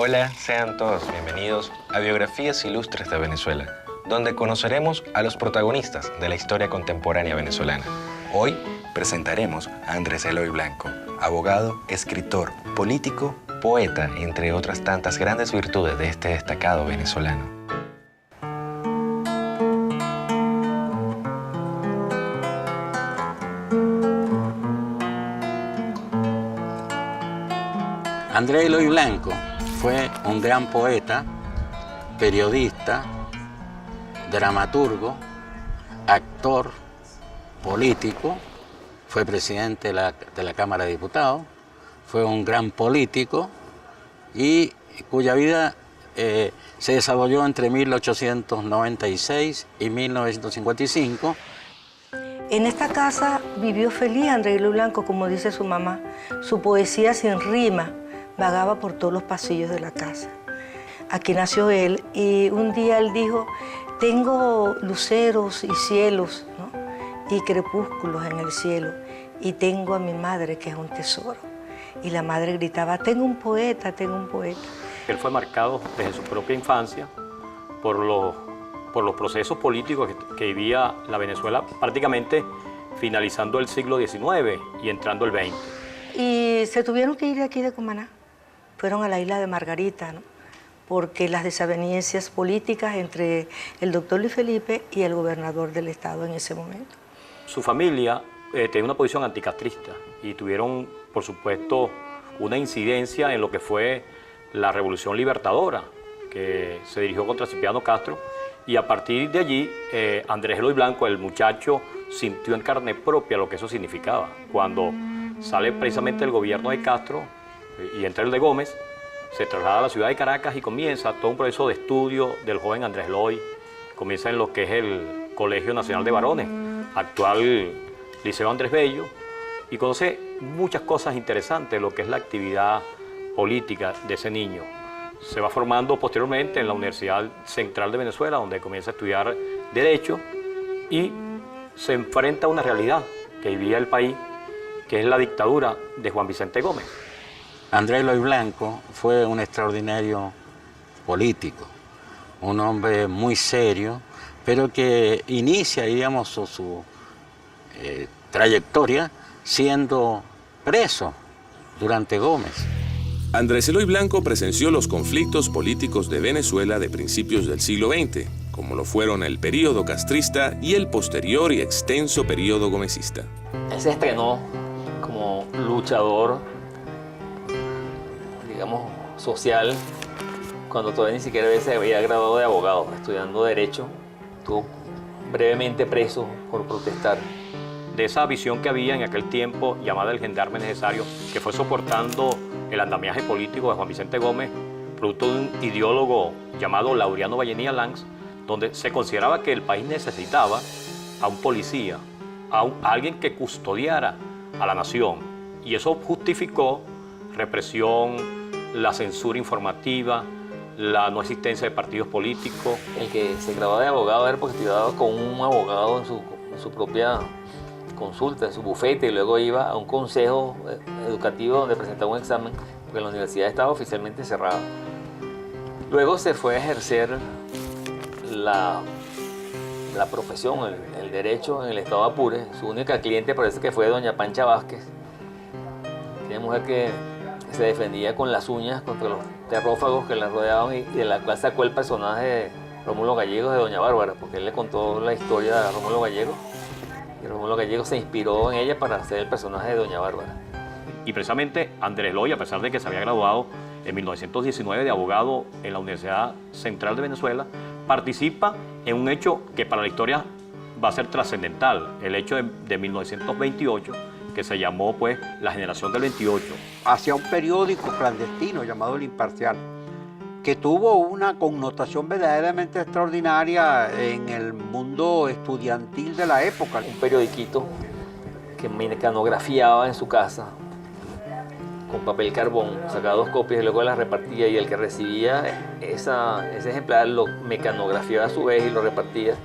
Hola, sean todos bienvenidos a Biografías Ilustres de Venezuela, donde conoceremos a los protagonistas de la historia contemporánea venezolana. Hoy presentaremos a Andrés Eloy Blanco, abogado, escritor, político, poeta, entre otras tantas grandes virtudes de este destacado venezolano. Andrés Eloy Blanco fue un gran poeta, periodista, dramaturgo, actor, político, fue presidente de la Cámara de Diputados, fue un gran político y cuya vida se desarrolló entre 1896 y 1955. En esta casa vivió feliz Andrés Eloy Blanco, como dice su mamá. Su poesía sin rima vagaba por todos los pasillos de la casa. Aquí nació él y un día él dijo, tengo luceros y cielos, ¿no? Y crepúsculos en el cielo y tengo a mi madre que es un tesoro. Y la madre gritaba, tengo un poeta, tengo un poeta. Él fue marcado desde su propia infancia por los procesos políticos que vivía la Venezuela prácticamente finalizando el siglo XIX y entrando el XX. Y se tuvieron que ir de aquí de Cumaná. Fueron a la isla de Margarita, ¿no? Porque las desavenencias políticas entre el doctor Luis Felipe y el gobernador del estado en ese momento. Su familia tenía una posición anticastrista y tuvieron, por supuesto, una incidencia en lo que fue la Revolución Libertadora, que se dirigió contra Cipriano Castro, y a partir de allí, Andrés Eloy Blanco, el muchacho, sintió en carne propia lo que eso significaba. Cuando sale precisamente el gobierno de Castro y entra el de Gómez, se traslada a la ciudad de Caracas y comienza todo un proceso de estudio del joven Andrés Eloy. Comienza en lo que es el Colegio Nacional de Varones, actual Liceo Andrés Bello, y conoce muchas cosas interesantes de lo que es la actividad política de ese niño. Se va formando posteriormente en la Universidad Central de Venezuela, donde comienza a estudiar Derecho y se enfrenta a una realidad que vivía el país, que es la dictadura de Juan Vicente Gómez. Andrés Eloy Blanco fue un extraordinario político, un hombre muy serio, pero que inicia, digamos, su trayectoria siendo preso durante Gómez. Andrés Eloy Blanco presenció los conflictos políticos de Venezuela de principios del siglo XX, como lo fueron el período castrista y el posterior y extenso período gomecista. Él se estrenó como luchador, digamos, social, cuando todavía ni siquiera se había graduado de abogado, estudiando Derecho. Estuvo brevemente preso por protestar. De esa visión que había en aquel tiempo, llamada el gendarme necesario, que fue soportando el andamiaje político de Juan Vicente Gómez, producto de un ideólogo llamado Laureano Vallenilla Lanz, donde se consideraba que el país necesitaba a un policía, a alguien que custodiara a la nación. Y eso justificó represión, la censura informativa, la no existencia de partidos políticos. El que se graduó de abogado era porque estudiaba con un abogado en su propia consulta, en su bufete, y luego iba a un consejo educativo donde presentaba un examen, porque la universidad estaba oficialmente cerrada. Luego se fue a ejercer la profesión, el derecho en el estado de Apure. Su única cliente parece que fue doña Pancha Vázquez, una mujer que se defendía con las uñas contra los terrófagos que la rodeaban y de la cual sacó el personaje de Rómulo Gallegos de doña Bárbara, porque él le contó la historia a Rómulo Gallegos. Y Rómulo Gallegos se inspiró en ella para hacer el personaje de doña Bárbara. Y precisamente Andrés Eloy, a pesar de que se había graduado en 1919 de abogado en la Universidad Central de Venezuela, participa en un hecho que para la historia va a ser trascendental, el hecho de 1928, que se llamó pues la generación del 28. Hacia un periódico clandestino llamado El Imparcial, que tuvo una connotación verdaderamente extraordinaria en el mundo estudiantil de la época. Un periodiquito que mecanografiaba en su casa con papel carbón, sacaba 2 copias y luego las repartía, y el que recibía ese ejemplar lo mecanografiaba a su vez y lo repartía.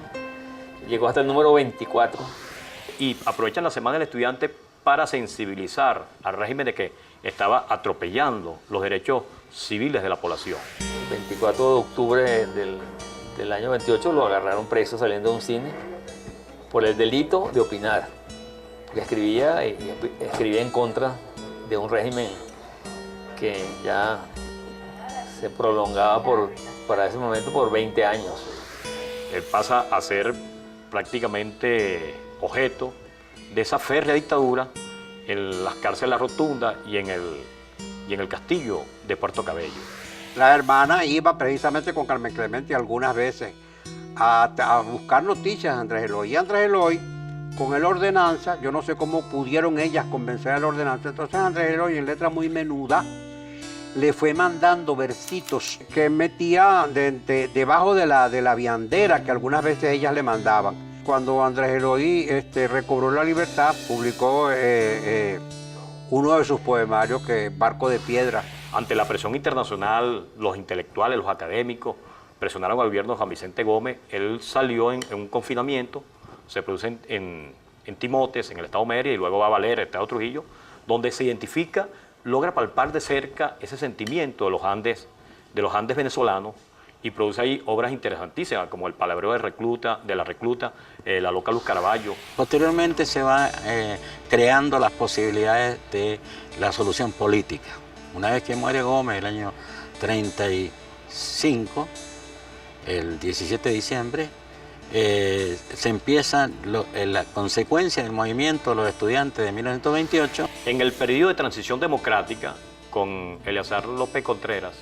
Llegó hasta el número 24. Y aprovechan la Semana del Estudiante para sensibilizar al régimen de que estaba atropellando los derechos civiles de la población. El 24 de octubre del año 28 lo agarraron preso saliendo de un cine por el delito de opinar, porque escribía en contra de un régimen que ya se prolongaba para ese momento por 20 años. Él pasa a ser prácticamente objeto de esa férrea dictadura en las cárceles La Rotunda y en el castillo de Puerto Cabello. La hermana iba precisamente con Carmen Clemente algunas veces a buscar noticias de Andrés Eloy. Y Andrés Eloy, con el ordenanza, yo no sé cómo pudieron ellas convencer al ordenanza, entonces Andrés Eloy, en letra muy menuda, le fue mandando versitos que metía debajo de la viandera que algunas veces ellas le mandaban. Cuando Andrés Eloy recobró la libertad, publicó uno de sus poemarios, que es Barco de Piedra. Ante la presión internacional, los intelectuales, los académicos, presionaron al gobierno de Juan Vicente Gómez. Él salió en un confinamiento, se produce en Timotes, en el estado Mérida, y luego va a Valera, el estado Trujillo, donde se identifica, logra palpar de cerca ese sentimiento de los Andes venezolanos, y produce ahí obras interesantísimas, como El Palabreo de la Recluta, La Loca Luz Caraballo. Posteriormente se va creando las posibilidades de la solución política. Una vez que muere Gómez, el año 35, el 17 de diciembre, se empieza la consecuencia del movimiento de los estudiantes de 1928. En el periodo de transición democrática, con Eleazar López Contreras,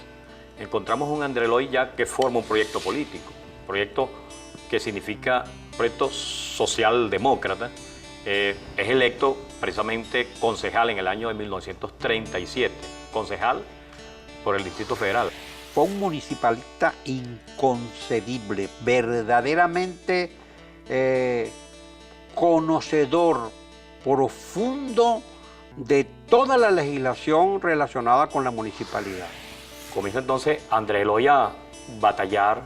encontramos un Andrés Eloy ya que forma un proyecto político, proyecto que significa proyecto socialdemócrata. Es electo precisamente concejal en el año de 1937, concejal por el Distrito Federal. Fue un municipalista inconcebible, verdaderamente conocedor profundo de toda la legislación relacionada con la municipalidad. Comienza entonces Andrés Eloy a batallar,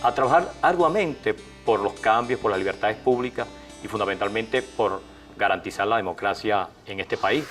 a trabajar arduamente por los cambios, por las libertades públicas y fundamentalmente por garantizar la democracia en este país.